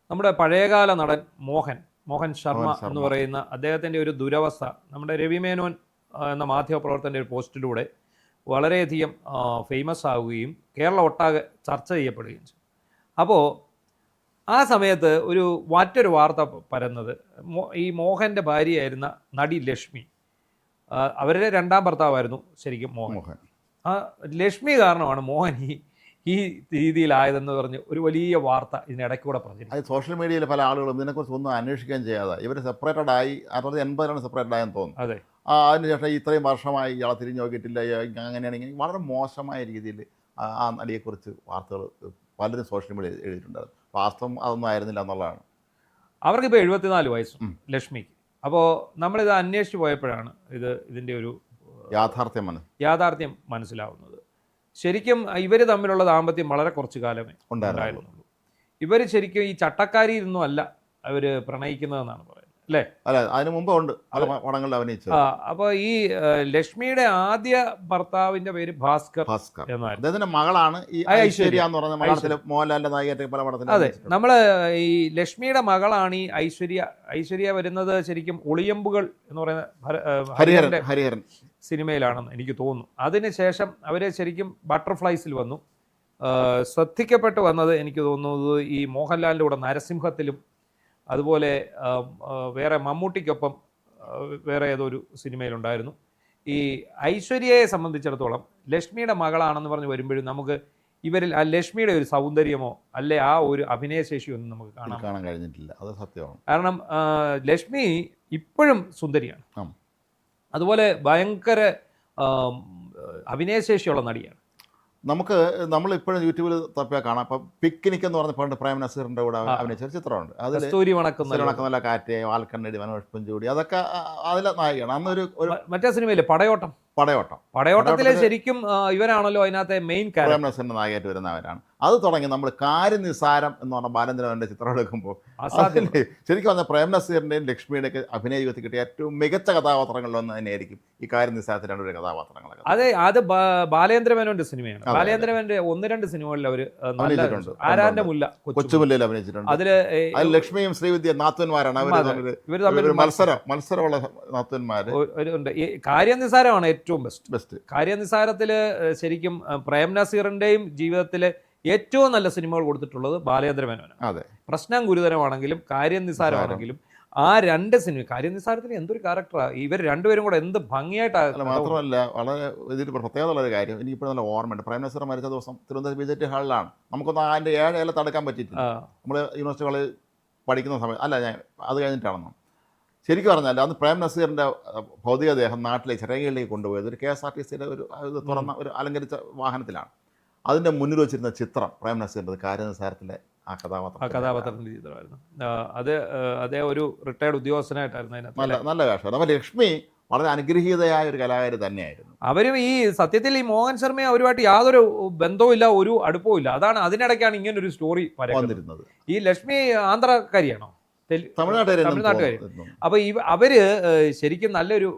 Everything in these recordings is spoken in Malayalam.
നമ്മുടെ പഴയകാല നടൻ മോഹൻ ശർമ്മ മോഹൻ എന്ന് ശർമ്മ. പറയുന്ന അദ്ദേഹത്തിൻ്റെ ഒരു ദുരവസ്ഥ നമ്മുടെ രവി മേനോൻ എന്ന മാധ്യമപ്രവർത്തകൻ്റെ ഒരു പോസ്റ്റിലൂടെ വളരെയധികം ഫേമസ് ആവുകയും കേരളം ഒട്ടാകെ ചർച്ച ചെയ്യപ്പെടുകയും ചെയ്തു. അപ്പോൾ ആ സമയത്ത് മറ്റൊരു വാർത്ത പരന്നത് ഈ മോഹൻ്റെ ഭാര്യയായിരുന്ന നടി ലക്ഷ്മി, അവരുടെ രണ്ടാം ഭർത്താവായിരുന്നു ശരിക്കും മോഹൻ. ആ ലക്ഷ്മി കാരണമാണ് മോഹൻ ഈ രീതിയിലായതെന്ന് പറഞ്ഞ് ഒരു വലിയ വാർത്ത ഇതിനിടയ്ക്കൂടെ പ്രചരിച്ചു. അത് സോഷ്യൽ മീഡിയയിൽ പല ആളുകളും ഇതിനെക്കുറിച്ച് ഒന്നും അന്വേഷിക്കുകയും ചെയ്യാതെ ഇവർ സെപ്പറേറ്റഡ് ആയി 1980 സെപ്പറേറ്റഡ് ആയെന്ന് തോന്നുന്നു. അതെ. അതിനുശേഷം ഇത്രയും വർഷമായി ഇയാളെ തിരിഞ്ഞു നോക്കിയിട്ടില്ല, അങ്ങനെയാണെങ്കിൽ വളരെ മോശമായ രീതിയിൽ ആ നടിയെക്കുറിച്ച് വാർത്തകൾ പലരും സോഷ്യൽ മീഡിയയിൽ എഴുതിയിട്ടുണ്ട്. വാസ്തവം അതൊന്നും ആയിരുന്നില്ല എന്നുള്ളതാണ്. അവർക്കിപ്പോൾ 74 വയസ്സും ലക്ഷ്മിക്ക്. അപ്പോൾ നമ്മളിത് അന്വേഷിച്ച് പോയപ്പോഴാണ് ഇതിൻ്റെ ഒരു യാഥാർത്ഥ്യം മനസ്സിലാവുന്നത്. ശരിക്കും ഇവർ തമ്മിലുള്ള ദാമ്പത്യം വളരെ കുറച്ച് കാലമേ ഉണ്ടായിരുന്നുള്ളൂ. ഇവർ ശരിക്കും ഈ ചട്ടക്കാരിയൊന്നും അല്ല അവർ പ്രണയിക്കുന്നതെന്നാണ് പറയുന്നത്, അല്ലേ? അല്ല, അതിന് മുമ്പ് ഉണ്ട് പല പടങ്ങളിൽ അഭിനയിച്ചത്. അപ്പോൾ ഈ ലക്ഷ്മിയുടെ ആദ്യ ഭർത്താവിന്റെ പേര് ഭാസ്കർ എന്നായിരുന്നു. അദ്ദേഹത്തിന്റെ മകളാണ് ഈ ഐശ്വര്യ എന്ന് പറഞ്ഞ മലയാളത്തിലെ മോഹൻലാലിന്റെ നായികയായിട്ട് പല പടത്തിലും. അതെ, നമ്മള് ഈ ലക്ഷ്മിയുടെ മകളാണ് ഈ ഐശ്വര്യ വരുന്നത് ശരിക്കും ഒളിയമ്പുകൾ എന്ന് പറയുന്ന ഹരിഹരൻ സിനിമയിലാണെന്ന് എനിക്ക് തോന്നുന്നു. അതിനുശേഷം അവര് ശരിക്കും ബട്ടർഫ്ലൈസിൽ വന്നു. ശ്രദ്ധിക്കപ്പെട്ട് വന്നത് എനിക്ക് തോന്നുന്നത് ഈ മോഹൻലാലിൻ്റെ കൂടെ നരസിംഹത്തിലും, അതുപോലെ വേറെ മമ്മൂട്ടിക്കൊപ്പം വേറെ ഏതൊരു സിനിമയിലുണ്ടായിരുന്നു. ഈ ഐശ്വര്യയെ സംബന്ധിച്ചിടത്തോളം ലക്ഷ്മിയുടെ മകളാണെന്ന് പറഞ്ഞ് വരുമ്പോഴും നമുക്ക് ഇവരിൽ ആ ലക്ഷ്മിയുടെ ഒരു സൗന്ദര്യമോ അല്ലെ ആ ഒരു അഭിനയശേഷിയോ ഒന്നും നമുക്ക് കാണാൻ കഴിഞ്ഞിട്ടില്ല. അത് സത്യമാണ്. കാരണം ലക്ഷ്മി ഇപ്പോഴും സുന്ദരിയാണ്, അതുപോലെ ഭയങ്കര അഭിനയശേഷിയുള്ള നടിയാണ്. നമ്മളിപ്പോഴും യൂട്യൂബിൽ തപ്പിയാൽ കാണാം. ഇപ്പം പിക്നിക് എന്ന് പറഞ്ഞ പണ്ട് പ്രേം നസീറിൻ്റെ കൂടെ അഭിനയിച്ച ചിത്രമുണ്ട്. അതിൽ വണക്കുന്ന കാറ്റ്, വാൽക്കണ്ണടി, മനോഷ്പം ചൂടി, അതൊക്കെ അതിലെ നായികയാണ്. അന്നൊരു മറ്റേ സിനിമയില്ലേ പടയോട്ടത്തിലെ ശരിക്കും ഇവരാണല്ലോ അതിനകത്തെ മെയിൻ പ്രേം നസീറിൻ്റെ നായികയായിട്ട് വരുന്നവരാണ്. അത് തുടങ്ങി നമ്മൾ കാര്യനിസാരം എന്ന് പറഞ്ഞ ബാലേന്ദ്രൻ്റെ ചിത്രം എടുക്കുമ്പോൾ ശരിക്കും പറഞ്ഞാൽ പ്രേം നസീറിൻ്റെയും ലക്ഷ്മിയുടെയൊക്കെ അഭിനയ ജീവിതത്തിൽ കിട്ടിയ ഏറ്റവും മികച്ച കഥാപാത്രങ്ങളിലൊന്ന് തന്നെയായിരിക്കും ഈ കാര്യനിസാരത്തിൽ രണ്ടൊരു കഥാപാത്രങ്ങളൊക്കെ. അതെ, അത് ബാലേന്ദ്രമേനോന്റെ സിനിമയാണ്. ബാലേന്ദ്രമേനോന്റെ 1-2 സിനിമകളിൽ അവർ അഭിനയിച്ചിട്ടുണ്ട്. ആരാന്റെ മുല്ല, കൊച്ചുമുല്ലയിൽ അഭിനയിച്ചിട്ടുണ്ട്. അതിൽ ലക്ഷ്മിയും ശ്രീവിദ്യ നാത്തുന്മാരാണ്. അവർ മത്സരമുള്ള നാത്തുന്മാർ. കാര്യനിസാരമാണ് ഏറ്റവും ബെസ്റ്റ്. കാര്യനിസാരത്തില് ശരിക്കും പ്രേം നസീറിന്റെയും ജീവിതത്തിലെ ഏറ്റവും നല്ല സിനിമകൾ കൊടുത്തിട്ടുള്ളത് ബാലേന്ദ്രമേനോനാണ്. അതെ, പ്രശ്നം ഗുരുതരമാണെങ്കിലും കാര്യനിസാരമാണെങ്കിലും ആ 2 സിനിമ, കാര്യനിസാരത്തിൽ എന്തൊരു ക്യാരക്ടറാണ്. ഇവർ രണ്ടുപേരും കൂടെ എന്ത് ഭംഗിയായിട്ടാണ്. മാത്രമല്ല, വളരെ ഇതിൽ പ്രത്യേകത ഉള്ളൊരു കാര്യം എനിക്കിപ്പോൾ നല്ല ഓർമ്മയുണ്ട്. പ്രേം നസീർ മരിച്ച ദിവസം തിരുവനന്തപുരം BJT ഹാളിലാണ്. നമുക്കൊന്നും അതിൻ്റെ 7 ഇല തടുക്കാൻ പറ്റിയിട്ടില്ല. നമ്മൾ യൂണിവേഴ്സിറ്റി കോളേജ് പഠിക്കുന്ന സമയം അല്ല, ഞാൻ അത് കഴിഞ്ഞിട്ടാണെന്നോ ശരിക്കും പറഞ്ഞാൽ അന്ന് പ്രേം നസീറിൻ്റെ ഭൗതികദേഹം നാട്ടിലെ ചിറകിലേക്ക് കൊണ്ടുപോയത് ഒരു KSRTCയുടെ ഒരു തുറന്ന ഒരു അലങ്കരിച്ച വാഹനത്തിലാണ്. അതിൻ്റെ മുന്നിൽ വെച്ചിരുന്ന ചിത്രം പ്രേം നസീറിൻ്റെ കാര്യനിസാരത്തിലെ ആ കഥാപാത്രത്തിൻ്റെ ചിത്രമായിരുന്നു. അതേ ഒരു റിട്ടയർഡ് ഉദ്യോഗസ്ഥനായിട്ടായിരുന്നു അതിനകത്ത്. നല്ല വേഷം. അപ്പോൾ ലക്ഷ്മി വളരെ അനുഗ്രഹീതയായ ഒരു കലാകാരി തന്നെയായിരുന്നു. അവരും ഈ സത്യത്തിൽ ഈ മോഹൻ ശർമ്മയെ അവരുമായിട്ട് യാതൊരു ബന്ധവുമില്ല, ഒരു അടുപ്പവും ഇല്ല. തമിഴ്നാട്ടിലാണ് ഇങ്ങനൊരു സ്റ്റോറി വന്നിരുന്നത്. ഈ ലക്ഷ്മി ആന്ധ്രക്കാരിയാണോ? തമിഴ്നാട്ടുകാരി. അപ്പോൾ അവര് ശരിക്കും നല്ലൊരു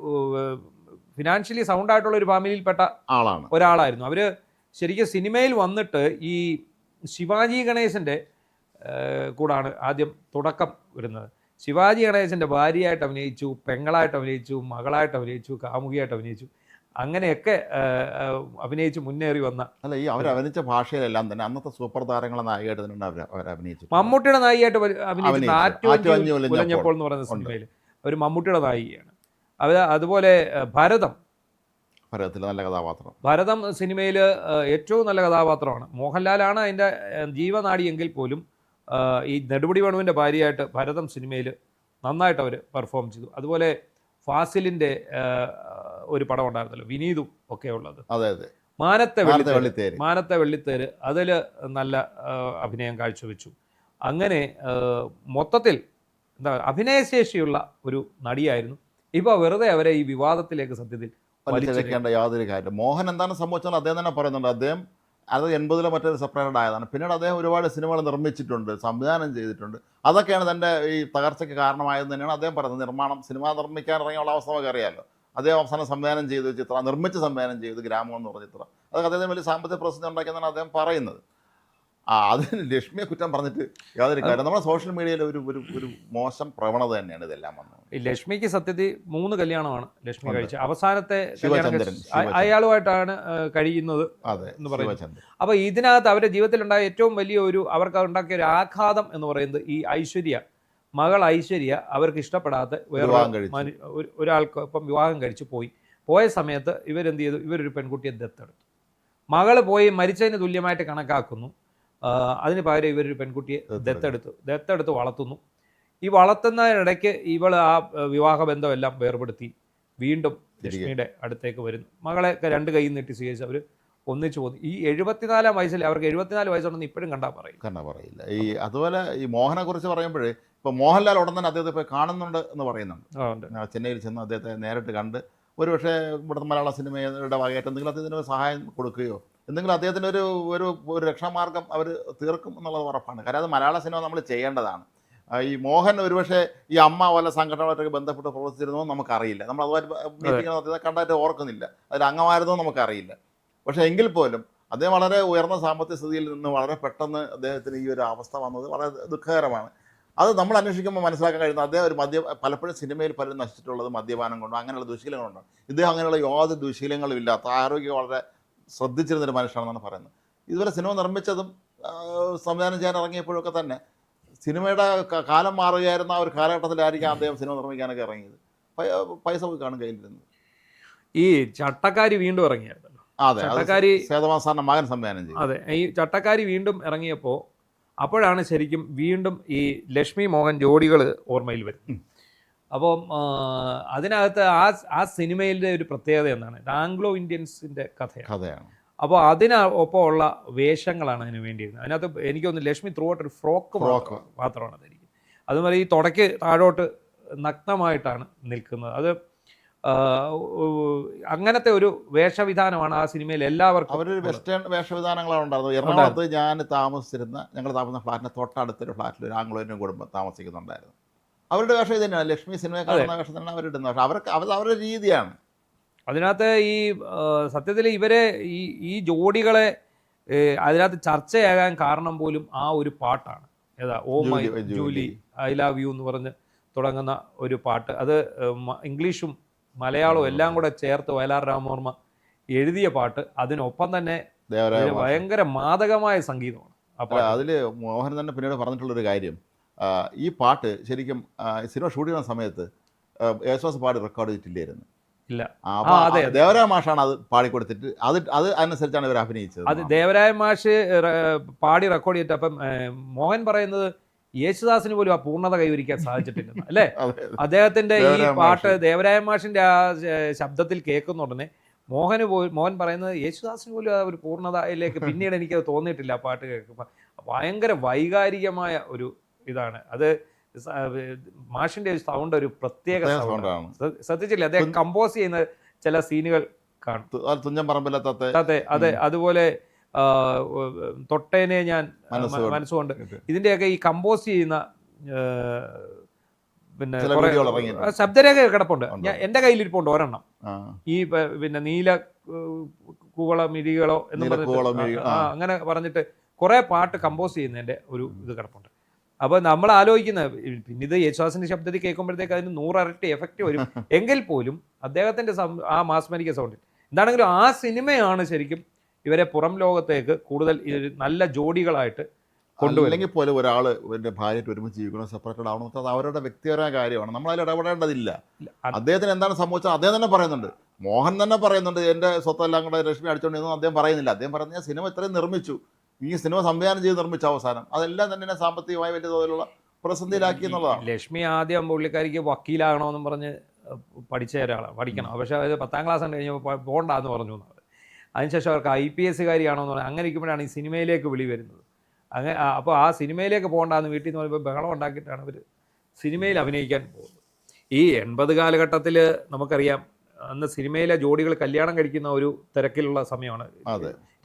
ഫിനാൻഷ്യലി സൗണ്ട് ആയിട്ടുള്ള ഒരു ഫാമിലിയിൽപ്പെട്ട ഒരാളായിരുന്നു. അവര് ശരിക്കും സിനിമയിൽ വന്നിട്ട് ഈ ശിവാജി ഗണേശൻ്റെ കൂടാണ് ആദ്യം തുടക്കം വരുന്നത്. ശിവാജി ഗണേശൻ്റെ ഭാര്യയായിട്ട് അഭിനയിച്ചു, പെങ്ങളായിട്ട് അഭിനയിച്ചു, മകളായിട്ട് അഭിനയിച്ചു, കാമുകിയായിട്ട് അഭിനയിച്ചു, അങ്ങനെയൊക്കെ അഭിനയിച്ച് മുന്നേറി വന്ന ഈ അവരഭിനയിച്ച ഭാഷയിലെല്ലാം തന്നെ അന്നത്തെ സൂപ്പർ താരങ്ങളെ നായികയായിട്ട് തന്നെ അവർ അഭിനയിച്ചു. മമ്മൂട്ടിയുടെ നായികയായിട്ട് അഭിനയിച്ചു ആറ്റുവഞ്ചപ്പോൾ എന്ന് പറയുന്ന സിനിമയിൽ അവർ മമ്മൂട്ടിയുടെ നായികയാണ്. അതുപോലെ ഭരതത്തിൽ നല്ല കഥാപാത്രം. ഭരതം സിനിമയിൽ ഏറ്റവും നല്ല കഥാപാത്രമാണ്. മോഹൻലാലാണ് അതിൻ്റെ ജീവനാടിയെങ്കിൽ പോലും ഈ നെടുമുടി വേണുവിൻ്റെ ഭാര്യയായിട്ട് ഭരതം സിനിമയിൽ നന്നായിട്ട് അവർ പെർഫോം ചെയ്തു. അതുപോലെ ഫാസിലിൻ്റെ ഒരു പടം ഉണ്ടായിരുന്നല്ലോ, വിനീതും ഒക്കെ ഉള്ളത്. അതെ അതെ, മാനത്തെ വെള്ളിത്തേര്, അതിൽ നല്ല അഭിനയം കാഴ്ചവെച്ചു. അങ്ങനെ മൊത്തത്തിൽ അഭിനയശേഷിയുള്ള ഒരു നടിയായിരുന്നു. ഇപ്പോൾ വെറുതെ അവരെ ഈ വിവാദത്തിലേക്ക് സത്യത്തിൽ വലിച്ചെടുക്കേണ്ട യാതൊരു കാര്യം. മോഹൻ എന്താണ് സംഭവിച്ചാൽ അദ്ദേഹം തന്നെ പറയുന്നുണ്ട്. അദ്ദേഹം അത് 80-ലെ മറ്റൊരു സെപ്പറേറ്റഡ് ആയതാണ്. പിന്നീട് അദ്ദേഹം ഒരുപാട് സിനിമകൾ നിർമ്മിച്ചിട്ടുണ്ട്, സംവിധാനം ചെയ്തിട്ടുണ്ട്. അതൊക്കെയാണ് തൻ്റെ ഈ തകർച്ചയ്ക്ക് കാരണമായതെന്ന് തന്നെയാണ് അദ്ദേഹം പറയുന്നത്. സിനിമ നിർമ്മിക്കാൻ ഇറങ്ങിയുള്ള അവസ്ഥ നമുക്ക് അറിയാമല്ലോ. അദ്ദേഹം അവസാനം സംവിധാനം ചെയ്ത ചിത്രം, നിർമ്മിച്ച് സംവിധാനം ചെയ്ത് ഗ്രാമം എന്ന് പറഞ്ഞ ചിത്രം, അതൊക്കെ അദ്ദേഹം വലിയ സാമ്പത്തിക പ്രശ്നം ഉണ്ടാക്കിയെന്നാണ് അദ്ദേഹം പറയുന്നത്. അതിന് ലക്ഷ്മിയെ കുറ്റം പറഞ്ഞിട്ട് യാതൊരു കാര്യം. നമ്മുടെ സോഷ്യൽ മീഡിയയിൽ ഒരു ഒരു ഒരു മോശം പ്രവണത തന്നെയാണ് ഇതെല്ലാം വന്നത്. ഈ ലക്ഷ്മിക്ക് സത്യത്തിൽ 3 കല്യാണമാണ് ലക്ഷ്മി കഴിച്ചത്. അവസാനത്തെ ശിവചന്ദ്രൻ അയാളുമായിട്ടാണ് കഴിയുന്നത് എന്ന് പറയുന്നത്. അപ്പോൾ ഇതിനകത്ത് അവരുടെ ജീവിതത്തിലുണ്ടായ ഏറ്റവും വലിയ അവർക്ക് ഉണ്ടാക്കിയ ഒരു ആഘാതം എന്ന് പറയുന്നത് ഈ മകൾ ഐശ്വര്യ അവർക്ക് ഇഷ്ടപ്പെടാത്ത വേറെ ഒരാൾക്ക് ഇപ്പം വിവാഹം കഴിച്ച് പോയ സമയത്ത് ഇവരെന്ത് ചെയ്തു? ഇവരൊരു പെൺകുട്ടിയെ ദത്തെടുത്തു. മകള് പോയി മരിച്ചതിന് തുല്യമായിട്ട് കണക്കാക്കുന്നു. അതിന് പകരം ഇവരൊരു പെൺകുട്ടിയെ ദത്തെടുത്ത് വളർത്തുന്നു. ഈ വളർത്തുന്നതിനിടയ്ക്ക് ഇവൾ ആ വിവാഹ ബന്ധമെല്ലാം വേർപെടുത്തി വീണ്ടും ലക്ഷ്മിയുടെ അടുത്തേക്ക് വരുന്നു. മകളെ 2 കൈ നീട്ടി സ്വീകരിച്ച് അവർ ഒന്നിച്ചു പോകുന്നു. ഈ 74 വയസ്സിൽ അവർക്ക് 74 വയസ്സുണ്ടെന്ന് ഇപ്പോഴും കണ്ടാൽ പറയില്ല. അതുപോലെ ഈ മോഹനെ കുറിച്ച് പറയുമ്പോഴേ ഇപ്പോൾ മോഹൻലാൽ ഉടൻ തന്നെ അദ്ദേഹത്തെ പോയി കാണുന്നുണ്ട് എന്ന് പറയുന്നുണ്ട്. ചെന്നൈയിൽ ചെന്ന് അദ്ദേഹത്തെ നേരിട്ട് കണ്ട് ഒരുപക്ഷെ ഇവിടുത്തെ മലയാള സിനിമയുടെ ഭാഗമായിട്ട് എന്തെങ്കിലും അദ്ദേഹത്തിന് സഹായം കൊടുക്കുകയോ എന്തെങ്കിലും അദ്ദേഹത്തിന് ഒരു രക്ഷാമാർഗം അവർ തീർക്കും എന്നുള്ളത് ഉറപ്പാണ്. കാരണം അത് മലയാള സിനിമ നമ്മൾ ചെയ്യേണ്ടതാണ്. ഈ മോഹൻ ഒരുപക്ഷെ ഈ അമ്മ വല്ല സംഘടനമായിട്ടൊക്കെ ബന്ധപ്പെട്ട് പ്രവർത്തിച്ചിരുന്നോ നമുക്കറിയില്ല. നമ്മൾ അതുമായിട്ട് മീറ്റിംഗ് കണ്ടായിട്ട് ഓർക്കുന്നില്ല, അതിൽ അംഗമായിരുന്നോ നമുക്കറിയില്ല. പക്ഷേ എങ്കിൽ പോലും അദ്ദേഹം വളരെ ഉയർന്ന സാമ്പത്തിക സ്ഥിതിയിൽ നിന്ന് വളരെ പെട്ടെന്ന് അദ്ദേഹത്തിന് ഈ ഒരു അവസ്ഥ വന്നത് വളരെ ദുഃഖകരമാണ്. അത് നമ്മൾ അന്വേഷിക്കുമ്പോൾ മനസ്സിലാക്കാൻ കഴിയുന്നത് അദ്ദേഹം ഒരു പലപ്പോഴും സിനിമയിൽ പലരും നശിച്ചിട്ടുള്ളത് മദ്യപാനം കൊണ്ടോ അങ്ങനെയുള്ള ദുശീലങ്ങളുണ്ടോ. ഇദ്ദേഹം അങ്ങനെയുള്ള യാതൊരു ദുശീലങ്ങളും ഇല്ലാത്ത ആരോഗ്യം വളരെ ശ്രദ്ധിച്ചിരുന്നൊരു മനുഷ്യനാണെന്നാണ് പറയുന്നത്. ഇതുപോലെ സിനിമ നിർമ്മിച്ചതും സംവിധാനം ചെയ്യാൻ ഇറങ്ങിയപ്പോഴൊക്കെ തന്നെ സിനിമയുടെ കാലം മാറുകയായിരുന്ന ആ ഒരു കാലഘട്ടത്തിലായിരിക്കാം അദ്ദേഹം സിനിമ നിർമ്മിക്കാനൊക്കെ ഇറങ്ങിയത്. പൈസ പോയി കാണും കയ്യിലിരുന്നത്. ഈ ചട്ടക്കാരി വീണ്ടും ഇറങ്ങിയായിരുന്നല്ലോ. അതെ, സേതുമാധവൻ സാറിന്റെ മകൻ സംവിധാനം ചെയ്തു. അതെ, ഈ ചട്ടക്കാരി വീണ്ടും ഇറങ്ങിയപ്പോൾ അപ്പോഴാണ് ശരിക്കും വീണ്ടും ഈ ലക്ഷ്മി മോഹൻ ജോഡികൾ ഓർമ്മയിൽ വരും. അപ്പം അതിനകത്ത് ആ സിനിമയിലെ ഒരു പ്രത്യേകത എന്താണ്? ആംഗ്ലോ ഇന്ത്യൻസിൻ്റെ കഥയാണ്. അപ്പോൾ അതിനൊപ്പം ഉള്ള വേഷങ്ങളാണ് അതിന് വേണ്ടിയിരുന്നത്. അതിനകത്ത് എനിക്കൊന്ന് ലക്ഷ്മി ത്രൂ ഔട്ട് ഒരു ഫ്രോക്ക് മാത്രമാണ് അതായിരിക്കും. അതുപോലെ ഈ തുടയ്ക്ക് താഴോട്ട് നഗ്നമായിട്ടാണ് നിൽക്കുന്നത്. അത് അങ്ങനത്തെ ഒരു വേഷവിധാനമാണ് ആ സിനിമയിൽ എല്ലാവർക്കും. അവരൊരു വെസ്റ്റേൺ വേഷവിധാനങ്ങളാണ് ഉണ്ടായിരുന്നത്. എറണാകുളത്ത് ഞങ്ങൾ താമസിക്കുന്ന ഫ്ലാറ്റിൻ്റെ തൊട്ടടുത്തൊരു ഫ്ലാറ്റിൽ ഒരു ആംഗ്ലോ ഇന്ത്യൻ കുടുംബം താമസിക്കുന്നുണ്ടായിരുന്നു. അവരുടെ വേഷം ഇത് തന്നെയാണ്. ലക്ഷ്മി സിനിമയെ കാണുന്ന വേഷം തന്നെയാണ് അവരിടുന്നത്. പക്ഷെ അവരുടെ രീതിയാണ്. അതിനകത്ത് ഈ സത്യത്തിൽ ഇവരെ ഈ ജോഡികളെ അതിനകത്ത് ചർച്ചയാകാൻ കാരണം പോലും ആ ഒരു പാട്ടാണ്. ഏതാ? Oh my Julie I love you എന്ന് പറഞ്ഞ് തുടങ്ങുന്ന ഒരു പാട്ട്. അത് ഇംഗ്ലീഷും മലയാളവും എല്ലാം കൂടെ ചേർത്ത് വയലാർ രാമവർമ്മ എഴുതിയ പാട്ട്. അതിനൊപ്പം തന്നെ ഭയങ്കര മാദകമായ സംഗീതമാണ്. അപ്പോൾ അതിൽ മോഹൻ തന്നെ പിന്നീട് പറഞ്ഞിട്ടുള്ളൊരു കാര്യം, ഈ പാട്ട് ശരിക്കും സിനിമ ഷൂട്ട് ചെയ്യുന്ന സമയത്ത് യേശുദാസ് പാടി റെക്കോർഡ് ചെയ്തിട്ടില്ലായിരുന്നു. ഇല്ല, ദേവരായ മാഷാണ് അത് പാടിക്കൊടുത്തിട്ട് അത് അനുസരിച്ചാണ് ഇവർ അഭിനയിച്ചത്. അത് ദേവരായ മാഷ് പാടി റെക്കോർഡ് ചെയ്തിട്ട് അപ്പം മോഹൻ പറയുന്നത് യേശുദാസിന് പോലും ആ പൂർണ്ണത കൈവരിക്കാൻ സാധിച്ചിട്ടില്ല അല്ലേ? അദ്ദേഹത്തിന്റെ ഈ പാട്ട് ദേവരായ മാഷിന്റെ ആ ശബ്ദത്തിൽ കേൾക്കുന്ന ഉടനെ മോഹൻ പറയുന്നത് യേശുദാസിന് പോലും ആ ഒരു പൂർണ്ണതയിലേക്ക് പിന്നീട് എനിക്കത് തോന്നിയിട്ടില്ല. ആ പാട്ട് കേൾക്കുമ്പോൾ ഭയങ്കര വൈകാരികമായ ഒരു ഇതാണ് അത്. മാഷിന്റെ സൗണ്ട് ഒരു പ്രത്യേക സൗണ്ടാണ്. ശ്രദ്ധിച്ചില്ലേ? അദ്ദേഹം കമ്പോസ് ചെയ്യുന്ന ചില സീനുകൾ കാണും. അതെ, അതുപോലെ തൊട്ടേനെ ഞാൻ മനസ്സുകൊണ്ട് ഇതിന്റെയൊക്കെ ഈ കമ്പോസ് ചെയ്യുന്ന പിന്നെ ശബ്ദരേഖ കിടപ്പുണ്ട്. എൻ്റെ കയ്യിലിരിപ്പുണ്ട് ഒരെണ്ണം. ഈ പിന്നെ നീല കൂവളമിഴികളോ എന്ന് പറഞ്ഞിട്ട് അങ്ങനെ പറഞ്ഞിട്ട് കുറെ പാട്ട് കമ്പോസ് ചെയ്യുന്നതിന്റെ ഒരു ഇത് കിടപ്പുണ്ട്. അപ്പോൾ നമ്മൾ ആലോചിക്കുന്നത് പിന്നെ ഇത് യേശുദാസിന്റെ ശബ്ദത്തിൽ കേൾക്കുമ്പോഴത്തേക്ക് അതിന് 100 ഇരട്ടി എഫക്റ്റ് വരും. എങ്കിൽ പോലും അദ്ദേഹത്തിന്റെ ആ മാസ്മരിക സൗണ്ടിൽ എന്താണെങ്കിലും ആ സിനിമയാണ് ശരിക്കും ഇവരെ പുറം ലോകത്തേക്ക് കൂടുതൽ നല്ല ജോഡികളായിട്ട് കൊണ്ടുവരും. അല്ലെങ്കിൽ പോലും ഒരാൾ എൻ്റെ ഭാര്യയായിട്ട് ഒരുമിച്ച് ജീവിക്കണം, സെപ്പറേറ്റഡ് ആവണം, അത് അവരുടെ വ്യക്തിപരമായ കാര്യമാണ്. നമ്മളതിൽ ഇടപെടേണ്ടതില്ല. അദ്ദേഹത്തിന് എന്താണ് സംഭവിച്ചത് അദ്ദേഹം തന്നെ പറയുന്നുണ്ട്. മോഹൻ തന്നെ പറയുന്നുണ്ട്, എൻ്റെ സ്വത്തെല്ലാം കൂടെ ലക്ഷ്മി അടിച്ചുകൊണ്ടിരുന്നു അദ്ദേഹം പറയുന്നില്ല. അദ്ദേഹം പറഞ്ഞ സിനിമ ഇത്രയും നിർമ്മിച്ചു, ഈ സിനിമ സംവിധാനം ചെയ്ത് നിർമ്മിച്ച അവസാനം അതെല്ലാം തന്നെ സാമ്പത്തികമായി വലിയ തോതിലുള്ള പ്രതിസന്ധിയിലാക്കി എന്നുള്ളതാണ്. ലക്ഷ്മി ആദ്യം പുള്ളിക്കാരിക്ക് വക്കീലാകണമെന്നും പറഞ്ഞ് പഠിച്ച ഒരാളാണ്, പഠിക്കണം. പക്ഷേ അത് 10ാം ക്ലാസ് ഉണ്ട് കഴിഞ്ഞപ്പോൾ പോകണ്ടെന്ന് പറഞ്ഞു. അതിനുശേഷം അവർക്ക് IPS കാര്യമാണോന്ന് പറഞ്ഞാൽ അങ്ങനെ ഇരിക്കുമ്പോഴാണ് ഈ സിനിമയിലേക്ക് വിളി വരുന്നത്. അങ്ങനെ അപ്പോൾ ആ സിനിമയിലേക്ക് പോകണ്ടെന്ന് വീട്ടിൽ നിന്ന് പറയുമ്പോൾ ബഹളം ഉണ്ടാക്കിയിട്ടാണ് അവർ സിനിമയിൽ അഭിനയിക്കാൻ പോകുന്നത്. ഈ 80 കാലഘട്ടത്തിൽ നമുക്കറിയാം, അന്ന് സിനിമയിലെ ജോഡികൾ കല്യാണം കഴിക്കുന്ന ഒരു തിരക്കിലുള്ള സമയമാണ്.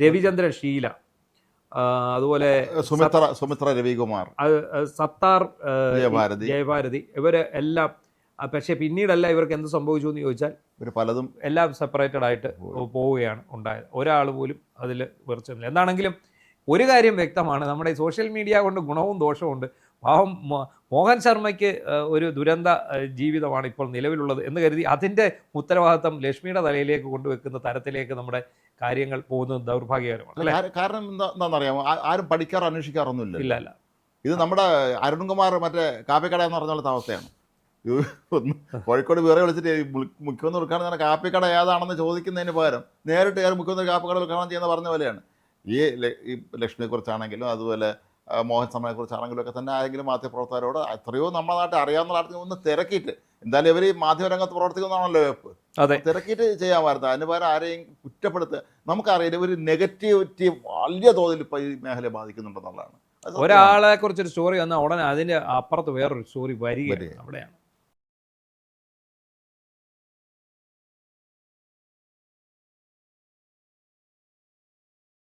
രവിചന്ദ്രൻ, ഷീല, അതുപോലെ സുമിത്ര രവികുമാർ, സത്താർ, ജയഭാരതി, ഇവര് എല്ലാം. പക്ഷേ പിന്നീടല്ല ഇവർക്ക് എന്ത് സംഭവിച്ചു എന്ന് ചോദിച്ചാൽ പലതും എല്ലാം സെപ്പറേറ്റഡ് ആയിട്ട് പോവുകയാണ് ഉണ്ടായത്. ഒരാൾ പോലും അതിൽ വെറുച്ചില്ല. എന്താണെങ്കിലും ഒരു കാര്യം വ്യക്തമാണ്, നമ്മുടെ ഈ സോഷ്യൽ മീഡിയ കൊണ്ട് ഗുണവും ദോഷവും ഉണ്ട്. പാവം മോഹൻ ശർമ്മയ്ക്ക് ഒരു ദുരന്ത ജീവിതമാണ് ഇപ്പോൾ നിലവിലുള്ളത് എന്ന് കരുതി അതിൻ്റെ ഉത്തരവാദിത്തം ലക്ഷ്മിയുടെ തലയിലേക്ക് കൊണ്ടുവെക്കുന്ന തരത്തിലേക്ക് നമ്മുടെ കാര്യങ്ങൾ പോകുന്നത് ദൗർഭാഗ്യകരമാണ് അല്ലേ? കാരണം എന്താണെന്നറിയാമോ, ആരും പഠിക്കാറോ അന്വേഷിക്കാറൊന്നുമില്ല. ഇല്ല. ഇത് നമ്മുടെ അരുൺകുമാർ മറ്റേ കാപ്പിക്കട എന്ന് പറഞ്ഞ പോലത്തെ അവസ്ഥയാണ്. കോഴിക്കോട് വേറെ വിളിച്ചിട്ട് മുഖ്യമന്ത്രി ഉദ്ഘാടനം ചെയ്യുന്ന കാപ്പിക്കട ഏതാണെന്ന് ചോദിക്കുന്നതിന് പകരം നേരിട്ട് മുഖ്യമന്ത്രി കാപ്പിക്കട ഉദ്ഘാടനം ചെയ്യുന്ന പറഞ്ഞ പോലെയാണ്. ഈ ലക്ഷ്മിയെക്കുറിച്ചാണെങ്കിലും അതുപോലെ മോഹൻ ശർമ്മയെക്കുറിച്ചാണെങ്കിലും ഒക്കെ തന്നെ ആരെങ്കിലും മാധ്യമപ്രവർത്തകരോട് എത്രയോ നമ്മുടെ നാട്ടിൽ അറിയാവുന്ന നാട്ടിൽ ഒന്ന് തിരക്കിയിട്ട്, എന്തായാലും ഇവർ ഈ മാധ്യമരംഗത്ത് പ്രവർത്തിക്കുന്നതാണല്ലോ വെപ്പ്, തിരക്കിയിട്ട് ചെയ്യാമായിരുന്നു. അതിന് പകരം ആരെയും കുറ്റപ്പെടുത്തുക. നമുക്കറിയില്ല, ഒരു നെഗറ്റിവിറ്റി വലിയ തോതിൽ ഇപ്പോൾ ഈ മേഖലയെ ബാധിക്കുന്നുണ്ടെന്നുള്ളതാണ്. ഒരാളെ കുറിച്ചൊരു സ്റ്റോറി വന്നാൽ ഉടനെ അതിൻ്റെ അപ്പുറത്ത് വേറൊരു സ്റ്റോറി വരികയാണ്. അവിടെയാണ്